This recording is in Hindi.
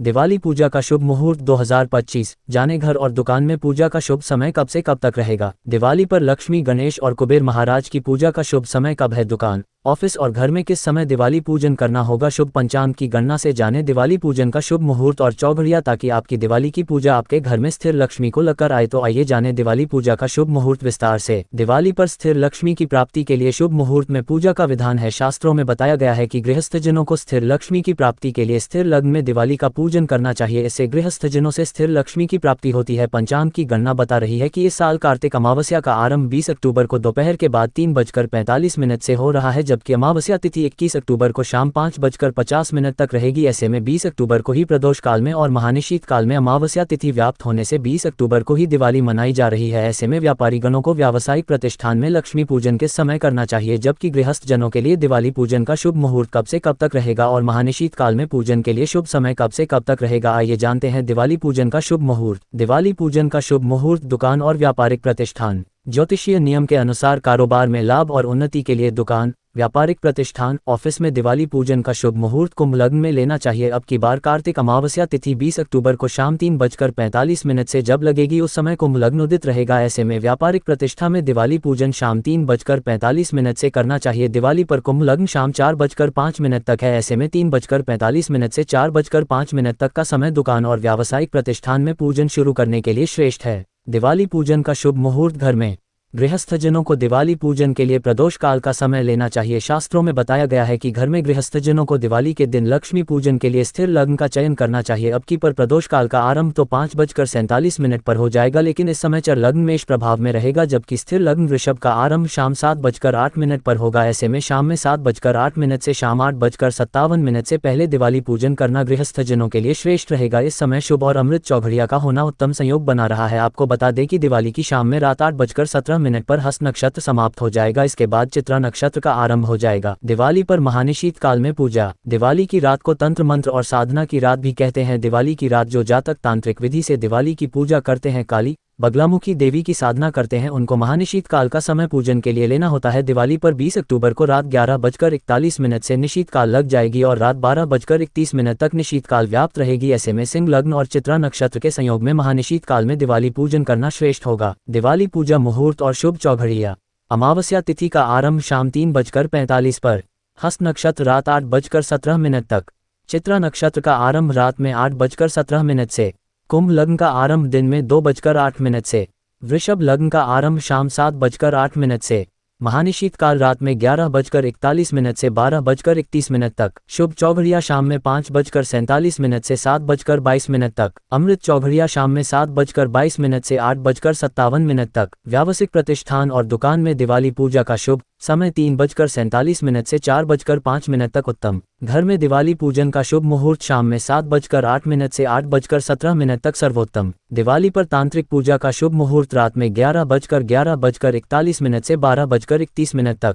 दिवाली पूजा का शुभ मुहूर्त 2025। जाने घर और दुकान में पूजा का शुभ समय कब से कब तक रहेगा। दिवाली पर लक्ष्मी, गणेश और कुबेर महाराज की पूजा का शुभ समय कब है। दुकान, ऑफिस और घर में किस समय दिवाली पूजन करना होगा। शुभ पंचांग की गणना से जाने दिवाली पूजन का शुभ मुहूर्त और चौघड़िया, ताकि आपकी दिवाली की पूजा आपके घर में स्थिर लक्ष्मी को लेकर आए। तो आइए जाने दिवाली पूजा का शुभ मुहूर्त विस्तार से। दिवाली पर स्थिर लक्ष्मी की प्राप्ति के लिए शुभ मुहूर्त में पूजा का विधान है। शास्त्रों में बताया गया है कि गृहस्थजनों को स्थिर लक्ष्मी की प्राप्ति के लिए स्थिर लग्न में दिवाली का पूजन करना चाहिए। इससे गृहस्थजनों से स्थिर लक्ष्मी की प्राप्ति होती है। पंचांग की गणना बता रही है कि इस साल कार्तिक अमावस्या का आरंभ 20 अक्टूबर को दोपहर के बाद 3:45 से हो रहा है, जबकि अमावस्या तिथि 21 अक्टूबर को शाम 5:50 तक रहेगी। ऐसे में 20 अक्टूबर को ही प्रदोष काल में और महानिशीत काल में अमावस्या तिथि व्याप्त होने से 20 अक्टूबर को ही दिवाली मनाई जा रही है। ऐसे में व्यापारी गणों को व्यावसायिक प्रतिष्ठान में लक्ष्मी पूजन किस समय करना चाहिए, जबकि गृहस्थ जनों के लिए दिवाली पूजन का शुभ मुहूर्त कब से कब तक रहेगा और महानिशीत काल में पूजन के लिए शुभ समय कब से कब तक रहेगा। आइए जानते हैं दिवाली पूजन का शुभ मुहूर्त। दिवाली पूजन का शुभ मुहूर्त दुकान और व्यापारिक प्रतिष्ठान। ज्योतिषीय नियम के अनुसार कारोबार में लाभ और उन्नति के लिए दुकान, व्यापारिक प्रतिष्ठान, ऑफिस में दिवाली पूजन का शुभ मुहूर्त कुंभ लग्न में लेना चाहिए। अब की बार कार्तिक अमावस्या तिथि 20 अक्टूबर को शाम 3:45 से जब लगेगी उस समय कुंभ लग्न उदित रहेगा। ऐसे में व्यापारिक प्रतिष्ठा में दिवाली पूजन शाम 3:45 से करना चाहिए। दिवाली पर कुंभ लग्न शाम 4:05 तक है। ऐसे में 3:45 से 4:05 तक का समय दुकान और व्यावसायिक प्रतिष्ठान में पूजन शुरू करने के लिए श्रेष्ठ है। दिवाली पूजन का शुभ मुहूर्त घर में। गृहस्थजनों को दिवाली पूजन के लिए प्रदोष काल का समय लेना चाहिए। शास्त्रों में बताया गया है कि घर में गृहस्थजनों को दिवाली के दिन लक्ष्मी पूजन के लिए स्थिर लग्न का चयन करना चाहिए। अब की पर प्रदोष काल का आरंभ तो 5:47 पर हो जाएगा, लेकिन इस समय चर लग्न मेष प्रभाव में रहेगा, जबकि स्थिर लग्न वृषभ का आरंभ शाम 7:08 पर होगा। ऐसे में शाम में 7:08 से शाम 8:57 से पहले दिवाली पूजन करना गृहस्थजनों के लिए श्रेष्ठ रहेगा। इस समय शुभ और अमृत चौघड़िया का होना उत्तम संयोग बना रहा है। आपको बता दें कि दिवाली की शाम में रात 8:17 पर हस्त नक्षत्र समाप्त हो जाएगा। इसके बाद चित्रा नक्षत्र का आरंभ हो जाएगा। दिवाली पर महानिशीत काल में पूजा। दिवाली की रात को तंत्र मंत्र और साधना की रात भी कहते हैं। दिवाली की रात जो जातक तांत्रिक विधि से दिवाली की पूजा करते हैं, काली बगलामुखी देवी की साधना करते हैं, उनको महानिशीत काल का समय पूजन के लिए लेना होता है। दिवाली पर 20 अक्टूबर को रात 11:41 से निशीत काल लग जाएगी और रात 12:31 तक निशीत काल व्याप्त रहेगी। ऐसे में सिंह लग्न और चित्रा नक्षत्र के संयोग में महानिशीत काल में दिवाली पूजन करना श्रेष्ठ होगा। दिवाली पूजा मुहूर्त और शुभ चौघड़िया। अमावस्या तिथि का आरंभ शाम 3:45 पर। हस्त नक्षत्र रात 8:17 तक। चित्रा नक्षत्र का आरंभ रात में 8:17 से। कुंभ लग्न का आरंभ दिन में 2:08 से। वृषभ लग्न का आरंभ शाम 7:08 से। महानिशीत काल रात में 11:41 से 12:31 तक। शुभ चौघड़िया शाम में 5:47 से 7:22 तक। अमृत चौघड़िया शाम में 7:22 से 8:57 तक। व्यावसायिक प्रतिष्ठान और दुकान में दिवाली पूजा का शुभ समय 3:47 से 4:05 तक उत्तम। घर में दिवाली पूजन का शुभ मुहूर्त शाम में 7:08 से 8:17 तक सर्वोत्तम। दिवाली पर तांत्रिक पूजा का शुभ मुहूर्त रात में 11:41 से 12:31 तक।